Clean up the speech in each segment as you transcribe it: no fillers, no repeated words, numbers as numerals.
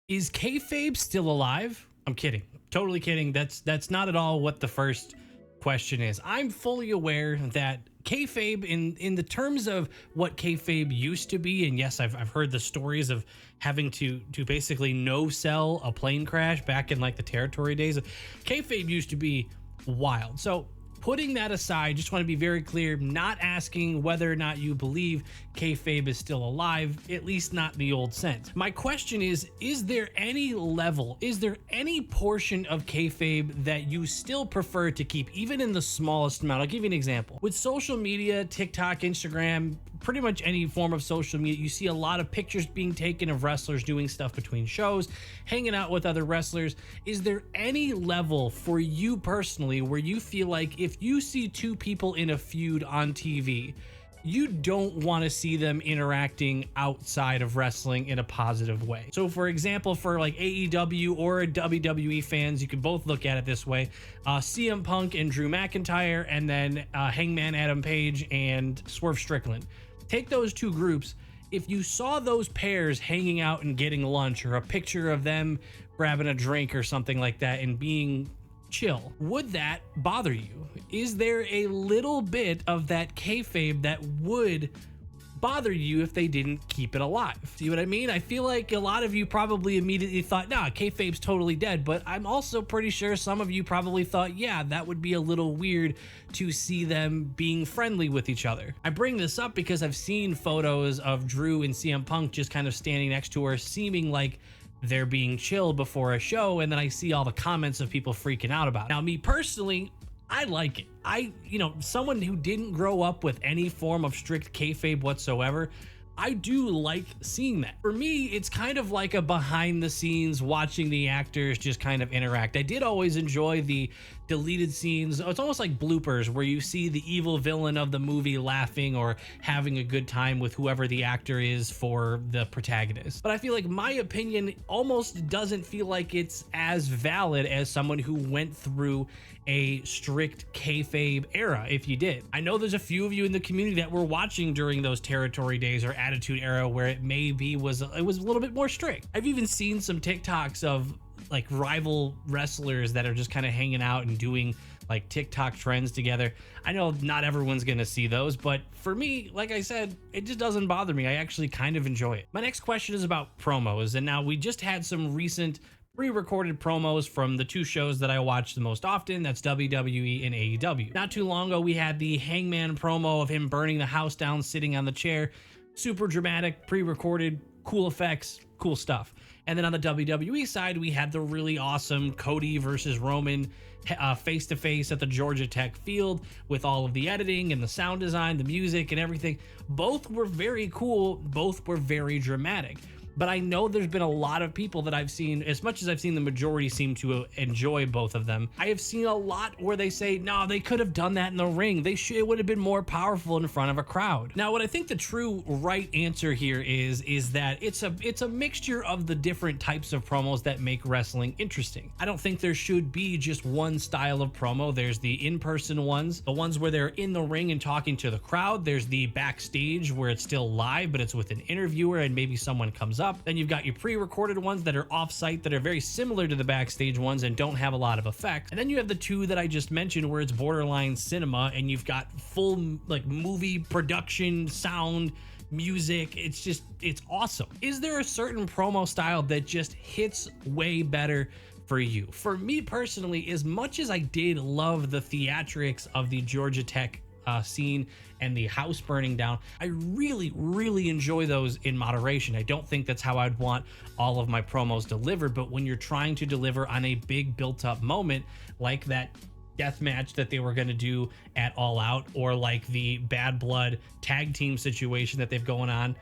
Is kayfabe still alive? I'm kidding. Totally kidding. That's not at all what the first question is. I'm fully aware that kayfabe, in the terms of what kayfabe used to be, and yes, I've heard the stories of having to basically no sell a plane crash back in like the territory days. Kayfabe used to be wild. So putting that aside, just want to be very clear, not asking whether or not you believe kayfabe is still alive, at least not in the old sense. My question is there any level, is there any portion of kayfabe that you still prefer to keep, even in the smallest amount? I'll give you an example. With social media, TikTok, Instagram, pretty much any form of social media, you see a lot of pictures being taken of wrestlers doing stuff between shows, hanging out with other wrestlers. Is there any level for you personally where you feel like if you see two people in a feud on TV, you don't want to see them interacting outside of wrestling in a positive way? So for example, for like AEW or WWE fans, you could both look at it this way. CM Punk and Drew McIntyre, and then Hangman Adam Page and Swerve Strickland. Take those two groups. If you saw those pairs hanging out and getting lunch, or a picture of them grabbing a drink or something like that and being chill, would that bother you? Is there a little bit of that kayfabe that would bother you if they didn't keep it alive? See what I mean? I feel like a lot of you probably immediately thought, nah, kayfabe's totally dead, but I'm also pretty sure some of you probably thought, yeah, that would be a little weird to see them being friendly with each other. I bring this up because I've seen photos of Drew and CM Punk just kind of standing next to her, seeming like they're being chill before a show, and then I see all the comments of people freaking out about it. Now, me personally, I like it. Someone who didn't grow up with any form of strict kayfabe whatsoever, I do like seeing that. For me, it's kind of like a behind the scenes, watching the actors just kind of interact. I did always enjoy the deleted scenes. It's almost like bloopers, where you see the evil villain of the movie laughing or having a good time with whoever the actor is for the protagonist. But I feel like my opinion almost doesn't feel like it's as valid as someone who went through a strict kayfabe era, if you did. I know there's a few of you in the community that were watching during those territory days or attitude era where it was a little bit more strict. I've even seen some TikToks of like rival wrestlers that are just kind of hanging out and doing like TikTok trends together. I know not everyone's gonna see those, but for me, like I said, it just doesn't bother me. I actually kind of enjoy it. My next question is about promos, and now we just had some recent pre-recorded promos from the two shows that I watch the most often. That's WWE and AEW. Not too long ago, we had the Hangman promo of him burning the house down, sitting on the chair. Super dramatic, pre-recorded, cool effects, cool stuff. And then on the WWE side, we had the really awesome Cody versus Roman face-to-face at the Georgia Tech field with all of the editing and the sound design, the music and everything. Both were very cool. Both were very dramatic. But I know there's been a lot of people that I've seen, as much as I've seen the majority seem to enjoy both of them, I have seen a lot where they say, no, they could have done that in the ring. It would have been more powerful in front of a crowd. Now, what I think the true right answer here is that it's a mixture of the different types of promos that make wrestling interesting. I don't think there should be just one style of promo. There's the in-person ones, the ones where they're in the ring and talking to the crowd. There's the backstage where it's still live, but it's with an interviewer and maybe someone comes up. Then you've got your pre-recorded ones that are off-site that are very similar to the backstage ones and don't have a lot of effect. And then you have the two that I just mentioned where it's borderline cinema and you've got full like movie production, sound, music. It's awesome. Is there a certain promo style that just hits way better for you? For me personally, as much as I did love the theatrics of the Georgia Tech scene and the house burning down, I really enjoy those in moderation. I don't think that's how I'd want all of my promos delivered, but when you're trying to deliver on a big built up moment like that death match that they were going to do at All Out, or like the Bad Blood tag team situation that they've going on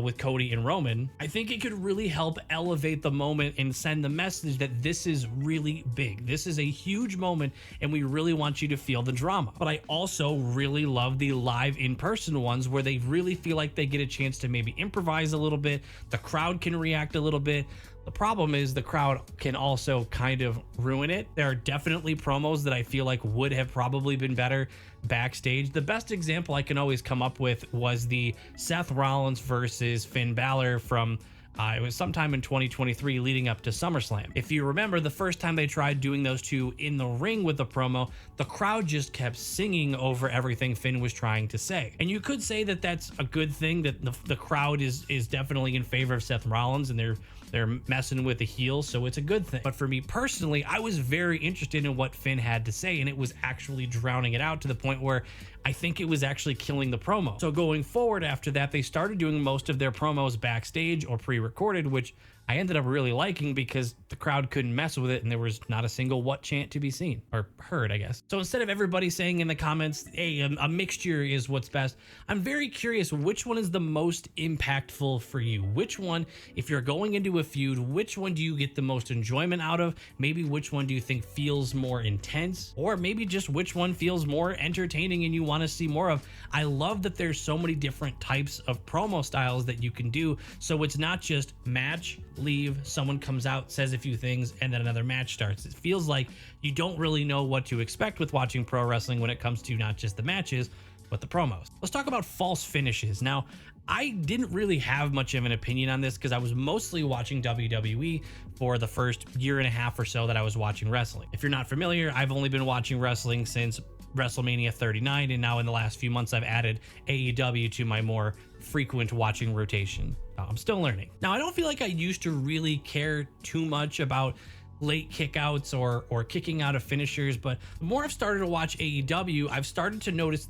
with Cody and Roman, I think it could really help elevate the moment and send the message that this is really big. This is a huge moment and we really want you to feel the drama. But I also really love the live in-person ones where they really feel like they get a chance to maybe improvise a little bit. The crowd can react a little bit. The problem is the crowd can also kind of ruin it. There are definitely promos that I feel like would have probably been better backstage. The best example I can always come up with was the Seth Rollins versus Finn Balor from It was sometime in 2023 leading up to SummerSlam. If you remember, the first time they tried doing those two in the ring with the promo, the crowd just kept singing over everything Finn was trying to say. And you could say that that's a good thing, that the crowd is definitely in favor of Seth Rollins, and they're messing with the heels, so it's a good thing. But for me personally, I was very interested in what Finn had to say, and it was actually drowning it out to the point where I think it was actually killing the promo. So going forward after that, they started doing most of their promos backstage or pre-recorded, which I ended up really liking because the crowd couldn't mess with it and there was not a single what chant to be seen or heard, I guess. So instead of everybody saying in the comments, hey, a mixture is what's best, I'm very curious which one is the most impactful for you. Which one, if you're going into a feud, which one do you get the most enjoyment out of? Maybe which one do you think feels more intense? Or maybe just which one feels more entertaining and you want to see more of? I love that there's so many different types of promo styles that you can do. So it's not just match, leave, someone comes out, says a few things, and then another match starts. It feels like you don't really know what to expect with watching pro wrestling when it comes to not just the matches, but the promos. Let's talk about false finishes. Now, I didn't really have much of an opinion on this because I was mostly watching WWE for the first year and a half or so that I was watching wrestling. If you're not familiar, I've only been watching wrestling since WrestleMania 39, and now in the last few months I've added AEW to my more frequent watching rotation. I'm still learning. Now, I don't feel like I used to really care too much about late kickouts or kicking out of finishers, but the more I've started to watch AEW, I've started to notice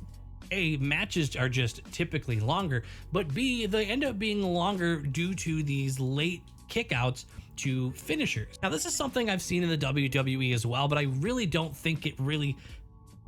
A, matches are just typically longer, but B, they end up being longer due to these late kickouts to finishers. Now, this is something I've seen in the WWE as well, but I really don't think it really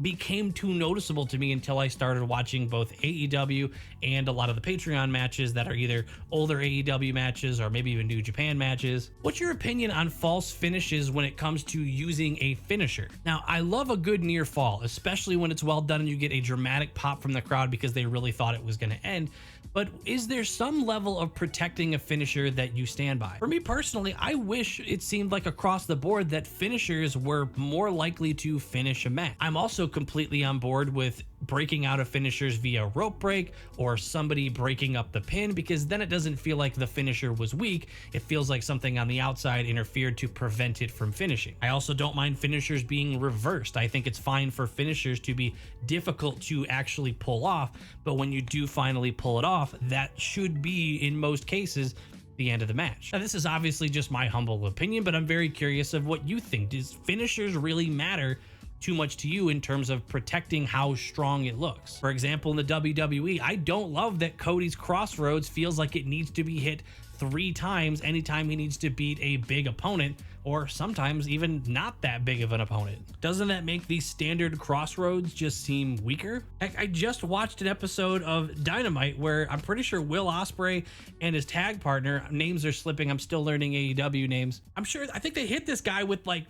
became too noticeable to me until I started watching both AEW and a lot of the Patreon matches that are either older AEW matches or maybe even New Japan matches. What's your opinion on false finishes when it comes to using a finisher? Now, I love a good near fall, especially when it's well done and you get a dramatic pop from the crowd because they really thought it was going to end. But is there some level of protecting a finisher that you stand by? For me personally, I wish it seemed like across the board that finishers were more likely to finish a match. I'm also completely on board with breaking out of finishers via rope break or somebody breaking up the pin, because then it doesn't feel like the finisher was weak. It feels like something on the outside interfered to prevent it from finishing. I also don't mind finishers being reversed. I think it's fine for finishers to be difficult to actually pull off, but when you do finally pull it off, that should be, in most cases, the end of the match. Now, this is obviously just my humble opinion, but I'm very curious of what you think. Does finishers really matter too much to you in terms of protecting how strong it looks? For example, in the WWE, I don't love that Cody's Crossroads feels like it needs to be hit 3 times anytime he needs to beat a big opponent, or sometimes even not that big of an opponent. Doesn't that make these standard Crossroads just seem weaker? Heck, I just watched an episode of Dynamite where I'm pretty sure Will Ospreay and his tag partner, names are slipping, I'm still learning AEW names. I think they hit this guy with like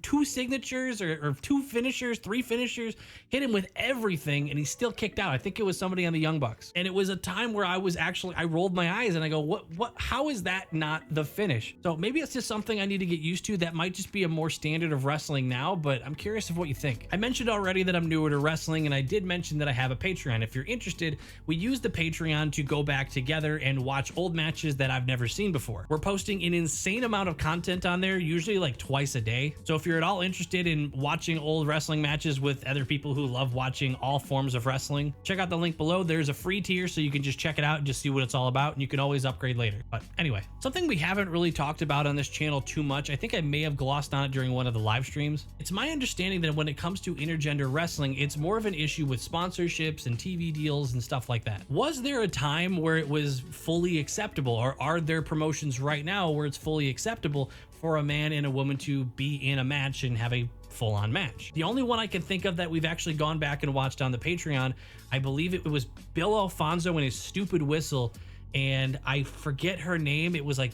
2 signatures or 2 finishers, 3 finishers, hit him with everything, and he still kicked out. I think it was somebody on the Young Bucks. And it was a time where I rolled my eyes and I go, how is that not the finish? So maybe it's just something I need to get used to. That might just be a more standard of wrestling now, but I'm curious of what you think. I mentioned already that I'm newer to wrestling, and I did mention that I have a Patreon. If you're interested, we use the Patreon to go back together and watch old matches that I've never seen before. We're posting an insane amount of content on there, usually like twice a day. So if you're at all interested in watching old wrestling matches with other people who love watching all forms of wrestling, check out the link below. There's a free tier, so you can just check it out and just see what it's all about, and you can always upgrade later. But anyway, something we haven't really talked about on this channel too much, I think I may have glossed on it during one of the live streams. It's my understanding that when it comes to intergender wrestling, it's more of an issue with sponsorships and TV deals and stuff like that. Was there a time where it was fully acceptable, or are there promotions right now where it's fully acceptable for a man and a woman to be in a match and have a full-on match? The only one I can think of that we've actually gone back and watched on the Patreon, I believe it was Bill Alfonso and his stupid whistle, and I forget her name. It was like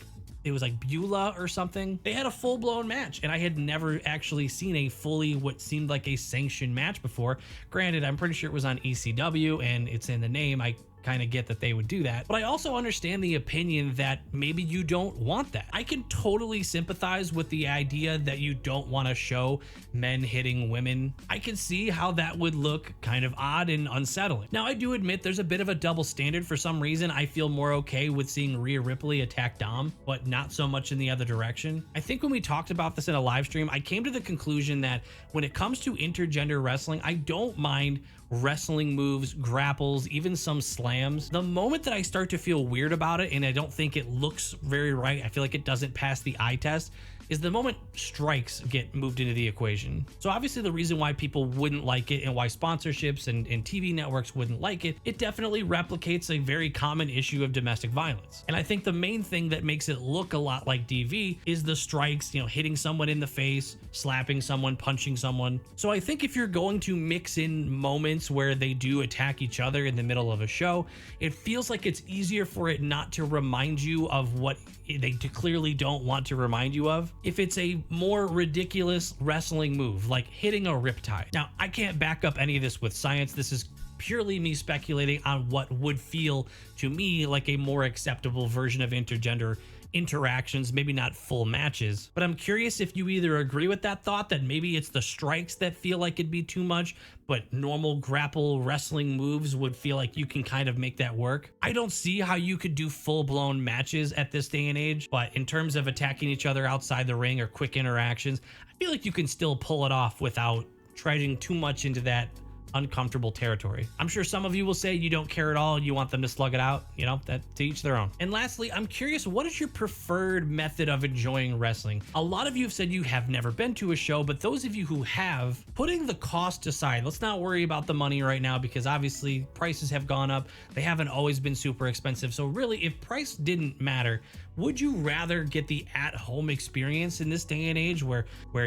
Beulah or something. They had a full-blown match, and I had never actually seen a fully what seemed like a sanctioned match before. Granted, I'm pretty sure it was on ECW and it's in the name. I kind of get that they would do that. But I also understand the opinion that maybe you don't want that. I can totally sympathize with the idea that you don't want to show men hitting women. I can see how that would look kind of odd and unsettling. Now, I do admit there's a bit of a double standard. For some reason, I feel more okay with seeing Rhea Ripley attack Dom, but not so much in the other direction. I think when we talked about this in a live stream, I came to the conclusion that when it comes to intergender wrestling, I don't mind wrestling moves, grapples, even some slams. The moment that I start to feel weird about it and I don't think it looks very right, I feel like it doesn't pass the eye test, is the moment strikes get moved into the equation. So obviously the reason why people wouldn't like it and why sponsorships and TV networks wouldn't like it, it definitely replicates a very common issue of domestic violence. And I think the main thing that makes it look a lot like DV is the strikes, you know, hitting someone in the face, slapping someone, punching someone. So I think if you're going to mix in moments where they do attack each other in the middle of a show, it feels like it's easier for it not to remind you of what they clearly don't want to remind you of if it's a more ridiculous wrestling move like hitting a riptide. Now, I can't back up any of this with science. This is purely me speculating on what would feel to me like a more acceptable version of intergender interactions, maybe not full matches. But I'm curious if you either agree with that thought that maybe it's the strikes that feel like it'd be too much, but normal grapple wrestling moves would feel like you can kind of make that work. I don't see how you could do full-blown matches at this day and age, but in terms of attacking each other outside the ring or quick interactions, I feel like you can still pull it off without treading too much into that uncomfortable territory. I'm sure some of you will say you don't care at all, you want them to slug it out, you know, that to each their own. And lastly, I'm curious, what is your preferred method of enjoying wrestling? A lot of you have said you have never been to a show, but those of you who have, putting the cost aside, let's not worry about the money right now because obviously prices have gone up. They haven't always been super expensive. So really, if price didn't matter, would you rather get the at-home experience in this day and age where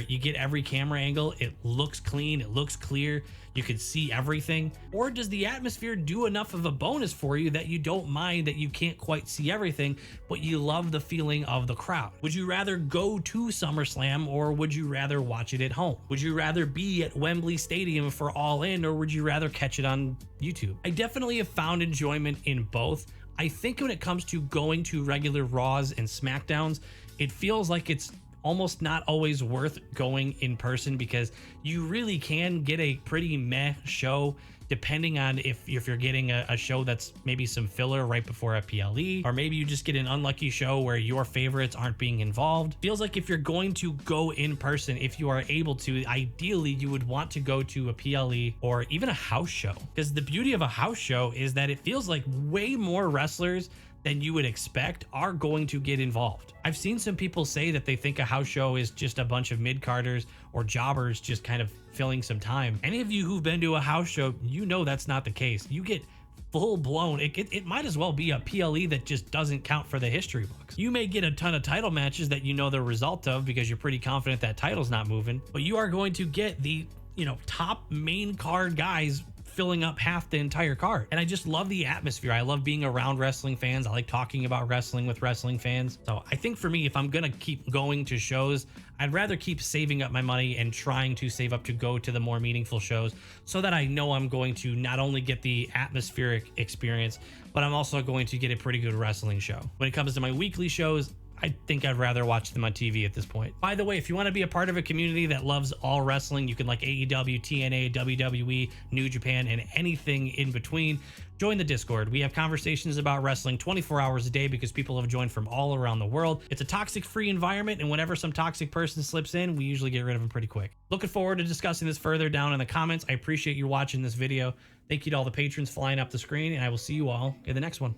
you get every camera angle, it looks clean, it looks clear, you can see everything? Or does the atmosphere do enough of a bonus for you that you don't mind that you can't quite see everything, but you love the feeling of the crowd? Would you rather go to SummerSlam or would you rather watch it at home? Would you rather be at Wembley Stadium for All In or would you rather catch it on YouTube? I definitely have found enjoyment in both. I think when it comes to going to regular Raws and SmackDowns, it feels like it's almost not always worth going in person because you really can get a pretty meh show depending on if you're getting a show that's maybe some filler right before a PLE, or maybe you just get an unlucky show where your favorites aren't being involved. Feels like if you're going to go in person, if you are able to, ideally you would want to go to a PLE or even a house show, because the beauty of a house show is that it feels like way more wrestlers than you would expect are going to get involved. I've seen some people say that they think a house show is just a bunch of mid-carders or jobbers just kind of filling some time. Any of you who've been to a house show, you know that's not the case. You get full-blown, it might as well be a PLE that just doesn't count for the history books. You may get a ton of title matches that you know the result of because you're pretty confident that title's not moving, but you are going to get the, you know, top main card guys filling up half the entire card. And I just love the atmosphere. I love being around wrestling fans. I like talking about wrestling with wrestling fans. So I think for me, if I'm gonna keep going to shows, I'd rather keep saving up my money and trying to save up to go to the more meaningful shows so that I know I'm going to not only get the atmospheric experience, but I'm also going to get a pretty good wrestling show. When it comes to my weekly shows, I think I'd rather watch them on TV at this point. By the way, if you want to be a part of a community that loves all wrestling, you can like AEW, TNA, WWE, New Japan, and anything in between, join the Discord. We have conversations about wrestling 24 hours a day because people have joined from all around the world. It's a toxic-free environment, and whenever some toxic person slips in, we usually get rid of them pretty quick. Looking forward to discussing this further down in the comments. I appreciate you watching this video. Thank you to all the patrons flying up the screen, and I will see you all in the next one.